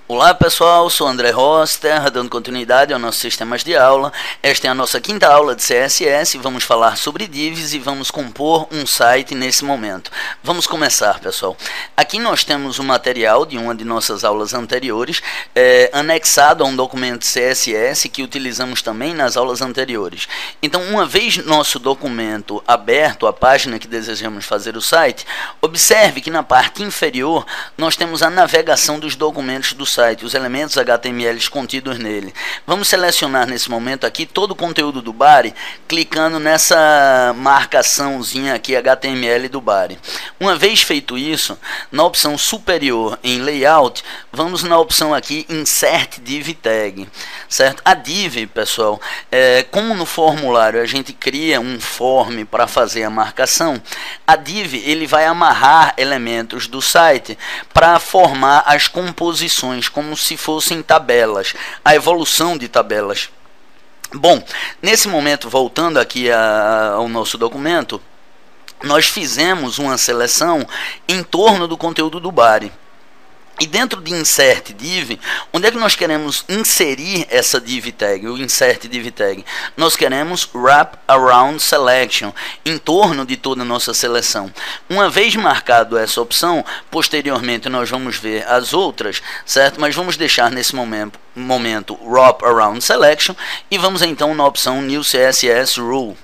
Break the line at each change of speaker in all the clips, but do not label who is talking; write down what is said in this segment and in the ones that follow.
Olá pessoal, sou André Roster, dando continuidade aos nossos sistemas de aula. Esta é a nossa quinta aula de CSS, vamos falar sobre divs e vamos compor um site nesse momento. Vamos começar, pessoal. Aqui nós temos o material de uma de nossas aulas anteriores, anexado a um documento CSS que utilizamos também nas aulas anteriores. Então, uma vez nosso documento aberto, a página que desejamos fazer o site, observe que na parte inferior nós temos a navegação dos documentos do site, os elementos HTML contidos nele. Vamos selecionar nesse momento aqui todo o conteúdo do body, clicando nessa marcaçãozinha aqui HTML do body. Uma vez feito isso, na opção superior em Layout, vamos na opção aqui Insert Div Tag, certo? A div, pessoal, como no formulário a gente cria um form para fazer a marcação, a div ele vai amarrar elementos do site para formar as composições, como se fossem tabelas, a evolução de tabelas. Bom, nesse momento, voltando aqui ao nosso documento, nós fizemos uma seleção em torno do conteúdo do body. E dentro de Insert Div, onde é que nós queremos inserir essa div tag, o Insert Div Tag? Nós queremos Wrap Around Selection, em torno de toda a nossa seleção. Uma vez marcado essa opção, posteriormente nós vamos ver as outras, certo? Mas vamos deixar nesse momento Wrap Around Selection e vamos então na opção New CSS Rule,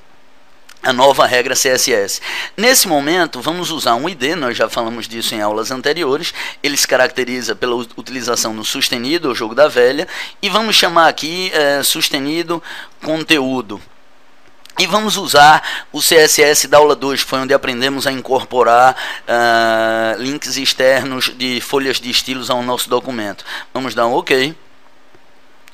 a nova regra CSS. Nesse momento, vamos usar um ID, nós já falamos disso em aulas anteriores, ele se caracteriza pela utilização no sustenido, o jogo da velha, e vamos chamar aqui sustenido conteúdo. E vamos usar o CSS da aula 2, que foi onde aprendemos a incorporar links externos de folhas de estilos ao nosso documento. Vamos dar um OK.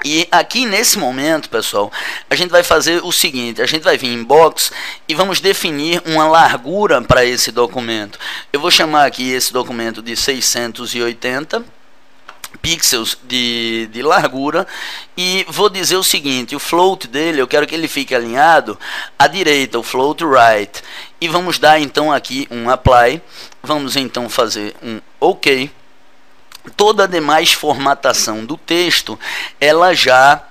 E aqui nesse momento, pessoal, a gente vai fazer o seguinte, a gente vai vir em Box e vamos definir uma largura para esse documento. Eu vou chamar aqui esse documento de 680 pixels de largura e vou dizer o seguinte, o float dele, eu quero que ele fique alinhado à direita, o float right. E vamos dar então aqui um apply, vamos então fazer um OK. Toda a demais formatação do texto, ela já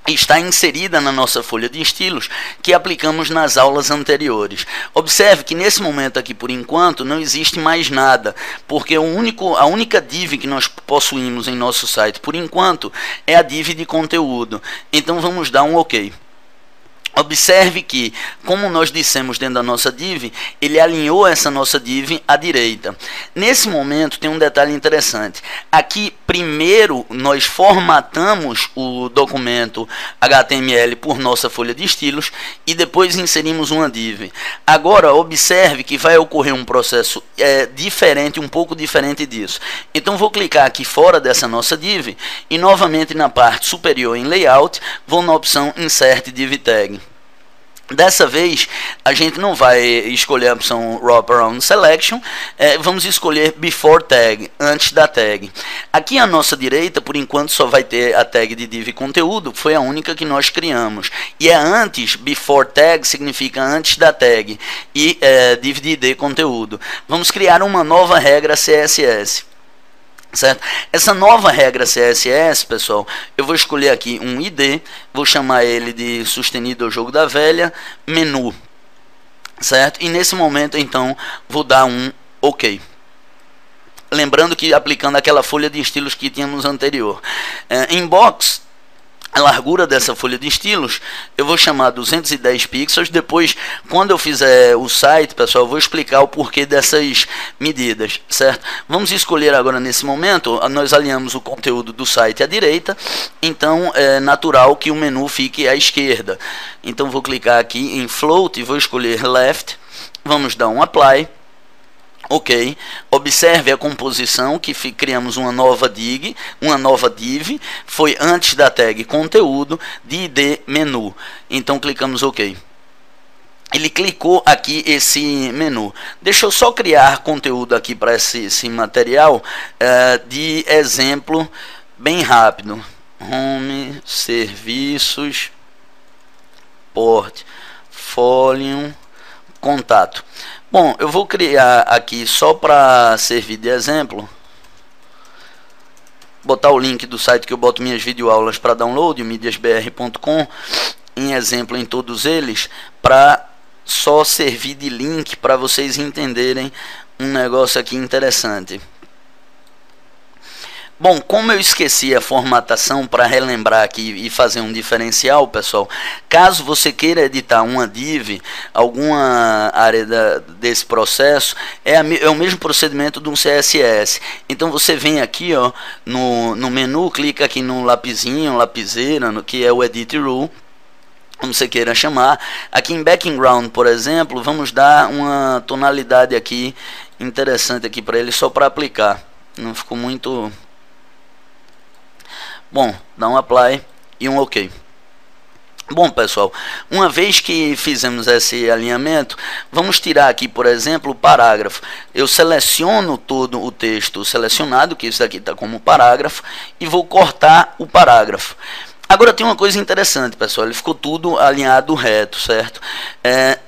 está inserida na nossa folha de estilos que aplicamos nas aulas anteriores. Observe que nesse momento aqui, por enquanto, não existe mais nada, porque a única div que nós possuímos em nosso site, por enquanto, é a div de conteúdo. Então vamos dar um OK. Observe que, como nós dissemos dentro da nossa div, ele alinhou essa nossa div à direita. Nesse momento tem um detalhe interessante. Aqui, primeiro, nós formatamos o documento HTML por nossa folha de estilos e depois inserimos uma div. Agora, observe que vai ocorrer um processo diferente, um pouco diferente disso. Então, vou clicar aqui fora dessa nossa div e, novamente, na parte superior em Layout, vou na opção Insert Div Tag. Dessa vez, a gente não vai escolher a opção Wrap Around Selection, vamos escolher Before Tag, antes da tag. Aqui à nossa direita, por enquanto, só vai ter a tag de div conteúdo, que foi a única que nós criamos. E é antes, Before Tag significa antes da tag, e div de id conteúdo. Vamos criar uma nova regra CSS. Certo? Essa nova regra CSS, pessoal, eu vou escolher aqui um ID, vou chamar ele de sustenido ao jogo da velha, menu, certo? E nesse momento, então, vou dar um OK. Lembrando que aplicando aquela folha de estilos que tínhamos anterior. Em Box, a largura dessa folha de estilos, eu vou chamar 210 pixels. Depois, quando eu fizer o site, pessoal, eu vou explicar o porquê dessas medidas, certo? Vamos escolher agora, nesse momento, nós alinhamos o conteúdo do site à direita, então é natural que o menu fique à esquerda. Então, vou clicar aqui em Float e vou escolher Left, vamos dar um Apply. OK, observe a composição que criamos uma nova div, foi antes da tag conteúdo de id menu. Então clicamos OK. Ele clicou aqui esse menu. Deixa eu só criar conteúdo aqui para esse material de exemplo bem rápido. Home, serviços, portfólio contato. Bom, eu vou criar aqui só para servir de exemplo, botar o link do site que eu boto minhas videoaulas para download, mídiasbr.com, em exemplo em todos eles, para só servir de link para vocês entenderem um negócio aqui interessante. Bom, como eu esqueci a formatação, para relembrar aqui e fazer um diferencial, pessoal, caso você queira editar uma div, alguma área desse processo, é o mesmo procedimento de um CSS. Então você vem aqui, ó, no menu, clica aqui no lapisinho, lapiseira, que é o Edit Rule, como você queira chamar. Aqui em Background, por exemplo, vamos dar uma tonalidade aqui interessante aqui para ele, só para aplicar. Não ficou muito... Bom, dá um apply e um ok. Bom, pessoal, uma vez que fizemos esse alinhamento, vamos tirar aqui, por exemplo, o parágrafo. Eu seleciono todo o texto selecionado, que isso aqui está como parágrafo, e vou cortar o parágrafo. Agora tem uma coisa interessante, pessoal, ele ficou tudo alinhado reto, certo?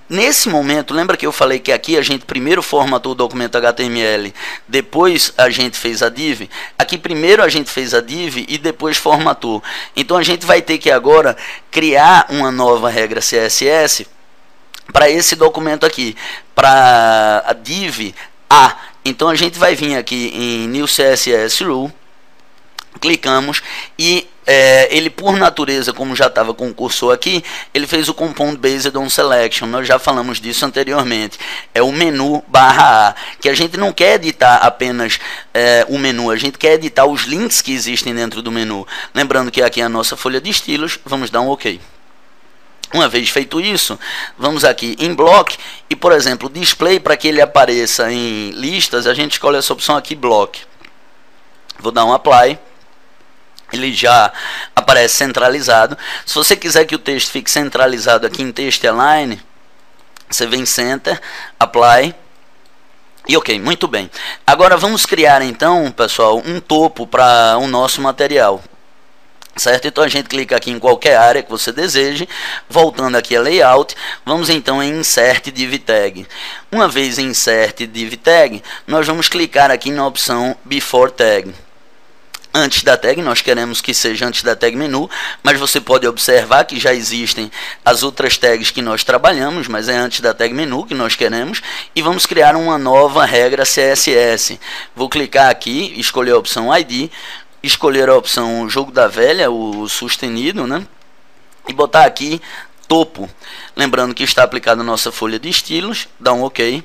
Nesse momento, lembra que eu falei que aqui a gente primeiro formatou o documento HTML, depois a gente fez a div? Aqui primeiro a gente fez a div e depois formatou. Então a gente vai ter que agora criar uma nova regra CSS para esse documento aqui, para a div A. Então a gente vai vir aqui em New CSS Rule, clicamos e ele, por natureza, como já estava com o cursor aqui, ele fez o Compound Based on Selection. Nós já falamos disso anteriormente. É o menu /A, que a gente não quer editar apenas o menu, a gente quer editar os links que existem dentro do menu. Lembrando que aqui é a nossa folha de estilos, vamos dar um OK. Uma vez feito isso, vamos aqui em Block e, por exemplo, Display, para que ele apareça em listas, a gente escolhe essa opção aqui, Block. Vou dar um Apply. Ele já aparece centralizado. Se você quiser que o texto fique centralizado aqui em Text Align, você vem Center, Apply e OK, muito bem. Agora vamos criar então, pessoal, um topo para o nosso material. Certo? Então a gente clica aqui em qualquer área que você deseje, voltando aqui a Layout, vamos então em Insert Div Tag. Uma vez em Insert Div Tag, nós vamos clicar aqui na opção Before Tag. Antes da tag, nós queremos que seja antes da tag menu, mas você pode observar que já existem as outras tags que nós trabalhamos, mas é antes da tag menu que nós queremos, e vamos criar uma nova regra CSS. Vou clicar aqui, escolher a opção ID, escolher a opção Jogo da Velha, o sustenido, né? E botar aqui topo. Lembrando que está aplicada a nossa folha de estilos, dá um OK.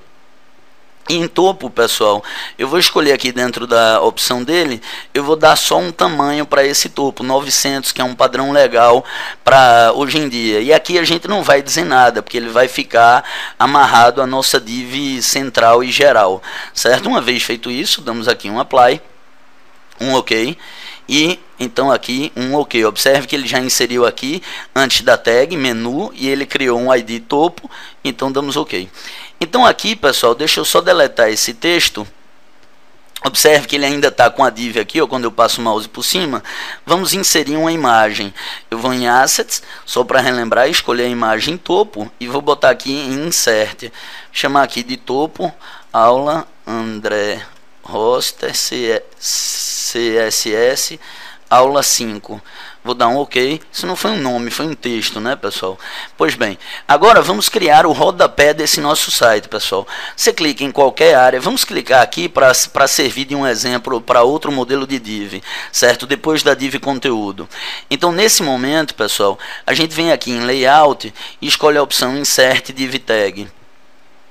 E em topo, pessoal, eu vou escolher aqui dentro da opção dele, eu vou dar só um tamanho para esse topo, 900, que é um padrão legal para hoje em dia. E aqui a gente não vai dizer nada, porque ele vai ficar amarrado à nossa div central e geral, certo? Uma vez feito isso, damos aqui um Apply, um OK. E então aqui um OK. Observe que ele já inseriu aqui antes da tag, menu, e ele criou um ID topo, então damos OK. Então aqui, pessoal, deixa eu só deletar esse texto. Observe que ele ainda está com a div aqui, ó, quando eu passo o mouse por cima. Vamos inserir uma imagem. Eu vou em Assets, só para relembrar, escolher a imagem topo e vou botar aqui em Insert. Chamar aqui de topo, aula André Roster CSS aula 5. Vou dar um OK. Isso não foi um nome, foi um texto, né, pessoal? Pois bem, agora vamos criar o rodapé desse nosso site, pessoal. Você clica em qualquer área. Vamos clicar aqui para servir de um exemplo para outro modelo de div, certo? Depois da div conteúdo. Então, nesse momento, pessoal, a gente vem aqui em Layout e escolhe a opção Insert Div Tag.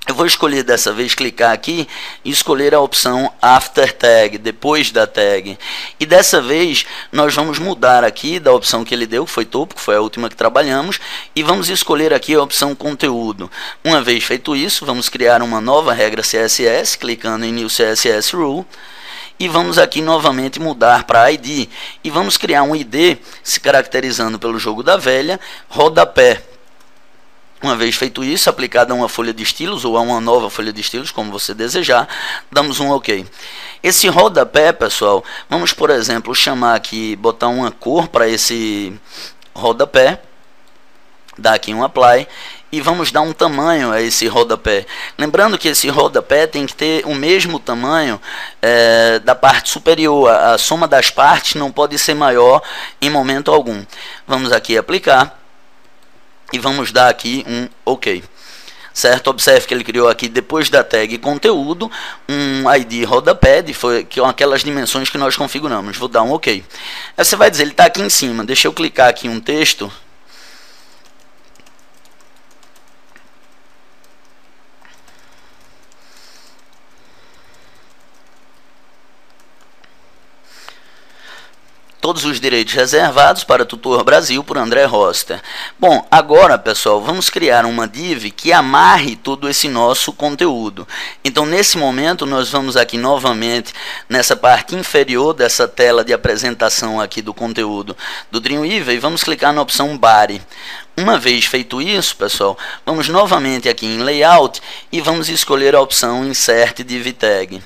Eu vou escolher dessa vez, clicar aqui e escolher a opção After Tag, depois da tag. E dessa vez nós vamos mudar aqui da opção que ele deu, que foi topo, que foi a última que trabalhamos, e vamos escolher aqui a opção conteúdo. Uma vez feito isso, vamos criar uma nova regra CSS, clicando em New CSS Rule. E vamos aqui novamente mudar para ID. E vamos criar um ID, se caracterizando pelo jogo da velha, rodapé. Uma vez feito isso, aplicado a uma folha de estilos ou a uma nova folha de estilos, como você desejar, damos um OK. Esse rodapé, pessoal, vamos, por exemplo, chamar aqui, botar uma cor para esse rodapé. Dar aqui um apply e vamos dar um tamanho a esse rodapé. Lembrando que esse rodapé tem que ter o mesmo tamanho da parte superior. A soma das partes não pode ser maior em momento algum. Vamos aqui aplicar e vamos dar aqui um OK. Certo? Observe que ele criou aqui, depois da tag conteúdo, um ID rodapé, que são aquelas dimensões que nós configuramos. Vou dar um OK. Aí você vai dizer, ele está aqui em cima. Deixa eu clicar aqui um texto. Todos os direitos reservados para Tutor Brasil por André Roster. Bom, agora, pessoal, vamos criar uma div que amarre todo esse nosso conteúdo. Então, nesse momento, nós vamos aqui novamente nessa parte inferior dessa tela de apresentação aqui do conteúdo do Dreamweaver e vamos clicar na opção Body. Uma vez feito isso, pessoal, vamos novamente aqui em Layout e vamos escolher a opção Insert Div Tag.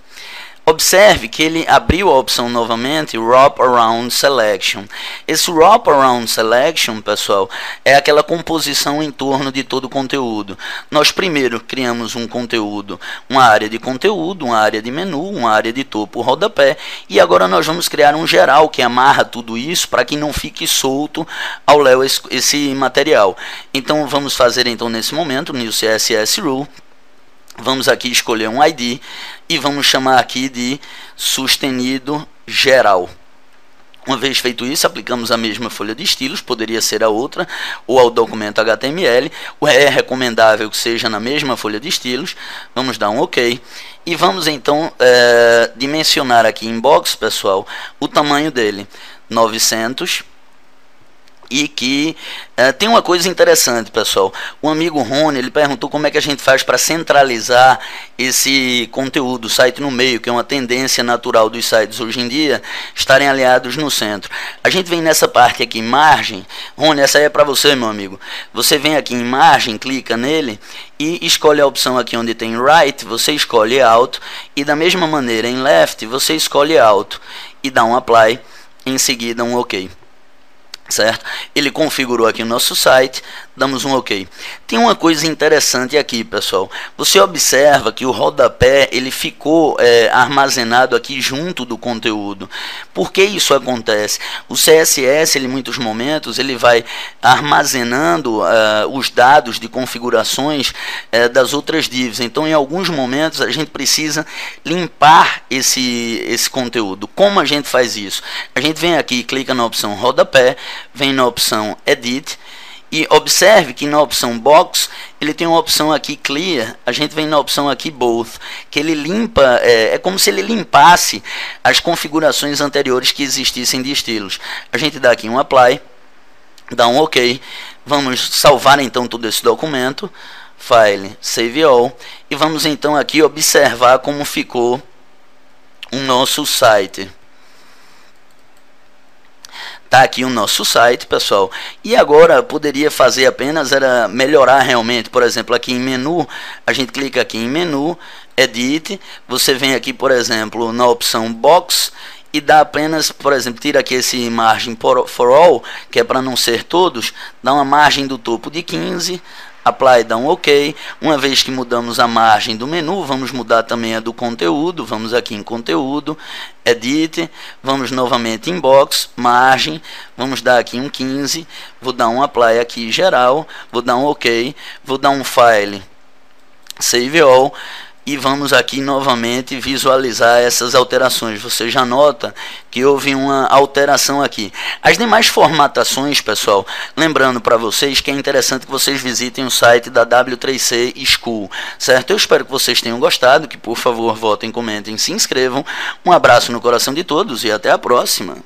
Observe que ele abriu a opção novamente, Wrap Around Selection. Esse Wrap Around Selection, pessoal, é aquela composição em torno de todo o conteúdo. Nós primeiro criamos um conteúdo, uma área de conteúdo, uma área de menu, uma área de topo, rodapé, e agora nós vamos criar um geral que amarra tudo isso para que não fique solto ao léu esse material. Então vamos fazer então nesse momento, New CSS Rule. Vamos aqui escolher um ID e vamos chamar aqui de sustenido geral. Uma vez feito isso, aplicamos a mesma folha de estilos, poderia ser a outra, ou ao documento HTML. É recomendável que seja na mesma folha de estilos. Vamos dar um OK. E vamos então dimensionar aqui em box, pessoal, o tamanho dele, 900. E que tem uma coisa interessante, pessoal. O amigo Rony, ele perguntou como é que a gente faz para centralizar esse conteúdo, o site no meio, que é uma tendência natural dos sites hoje em dia, estarem aliados no centro. A gente vem nessa parte aqui, margem. Rony, essa aí é para você, meu amigo. Você vem aqui em margem, clica nele e escolhe a opção aqui onde tem right, você escolhe alto, e da mesma maneira em left, você escolhe alto e dá um apply, em seguida um OK. Certo? Ele configurou aqui o nosso site, damos um OK. Tem uma coisa interessante aqui, pessoal. Você observa que o rodapé ele ficou armazenado aqui junto do conteúdo. Por que isso acontece? O CSS, ele, em muitos momentos, ele vai armazenando os dados de configurações das outras divs. Então, em alguns momentos, a gente precisa limpar esse conteúdo. Como a gente faz isso? A gente vem aqui, clica na opção rodapé, vem na opção Edit e observe que na opção Box ele tem uma opção aqui Clear. A gente vem na opção aqui Both, que ele limpa, é como se ele limpasse as configurações anteriores que existissem de estilos. A gente dá aqui um Apply, dá um OK, vamos salvar então todo esse documento, File, Save All, e vamos então aqui observar como ficou o nosso site. Tá aqui o nosso site, pessoal. E agora poderia fazer apenas era melhorar realmente. Por exemplo, aqui em menu, a gente clica aqui em menu, Edit. Você vem aqui, por exemplo, na opção Box e dá apenas, por exemplo, tira aqui esse margem for all, que é para não ser todos, dá uma margem do topo de 15. Apply, dá um OK. Uma vez que mudamos a margem do menu, vamos mudar também a do conteúdo. Vamos aqui em conteúdo, Edit, vamos novamente em Box, margem, vamos dar aqui um 15, vou dar um Apply aqui geral, vou dar um OK, vou dar um File, Save All, e vamos aqui novamente visualizar essas alterações. Você já nota que houve uma alteração aqui. As demais formatações, pessoal, lembrando para vocês que é interessante que vocês visitem o site da W3C School, certo? Eu espero que vocês tenham gostado, que por favor votem, comentem, se inscrevam. Um abraço no coração de todos e até a próxima.